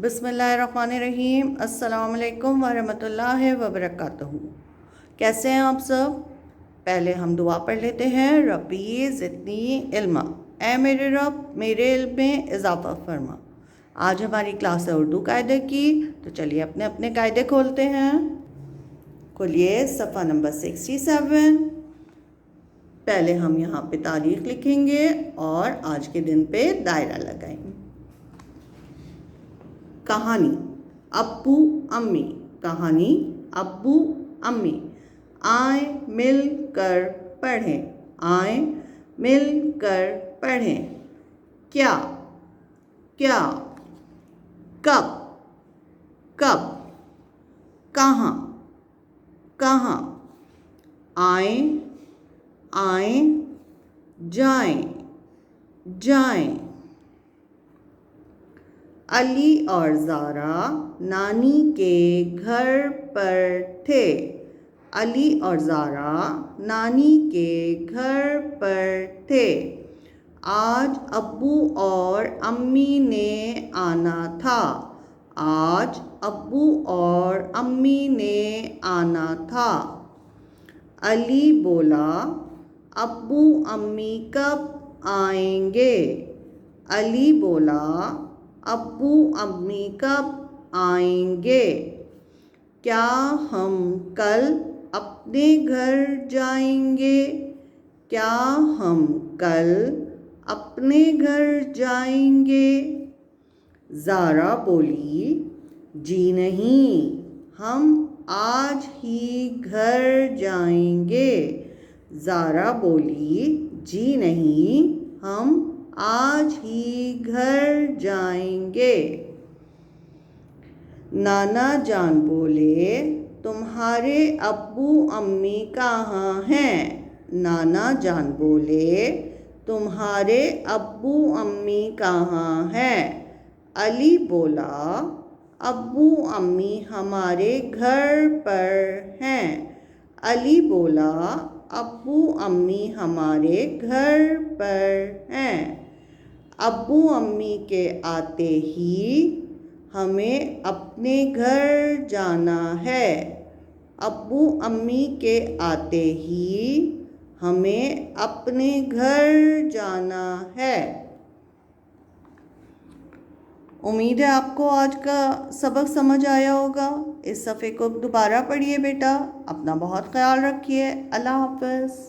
बिस्मिल्लाहिर्रहमानिर्रहीम। अस्सलाम वालेकुम वरहमतुल्लाहि वबरकातुहू। कैसे हैं आप सब? पहले हम दुआ पढ़ लेते हैं। रब्बी ज़िदनी इल्मा, ऐ मेरे रब मेरे इल्म में इजाफ़ा फरमा। आज हमारी क्लास है उर्दू कायदे की, तो चलिए अपने अपने कायदे खोलते हैं। खोलिए सफ़ा नंबर 67। पहले हम यहाँ पे तारीख़ लिखेंगे और आज के दिन पे दायरा लगाएंगे। कहानी अब्बू अम्मी। कहानी अब्बू अम्मी। आए मिल कर पढ़ें, आए मिल कर पढ़ें। क्या क्या, कब कब, कहाँ कहाँ। आए आए, जाएं जाएं। अली और ज़ारा नानी के घर पर थे। अली और ज़ारा नानी के घर पर थे। आज अब्बू और अम्मी ने आना था। आज अब्बू और अम्मी ने आना था। अली बोला, अब्बू अम्मी कब आएंगे? अली बोला, अब्बू अम्मी कब आएंगे? क्या हम कल अपने घर जाएंगे? क्या हम कल अपने घर जाएंगे? ज़ारा बोली, जी नहीं, हम आज ही घर जाएंगे। ज़ारा बोली, जी नहीं, हम आज ही घर जाएंगे। नाना जान बोले, तुम्हारे अब्बू अम्मी कहाँ हैं? नाना जान बोले, तुम्हारे अब्बू अम्मी कहाँ हैं? अली बोला, अब्बू अम्मी हमारे घर पर हैं। अली बोला, अब्बू अम्मी हमारे घर पर हैं। अब्बू अम्मी के आते ही हमें अपने घर जाना है। अब्बू अम्मी के आते ही हमें अपने घर जाना है। उम्मीद है आपको आज का सबक समझ आया होगा। इस सफ़े को दोबारा पढ़िए बेटा। अपना बहुत ख्याल रखिए। अल्लाह हाफ़िज़।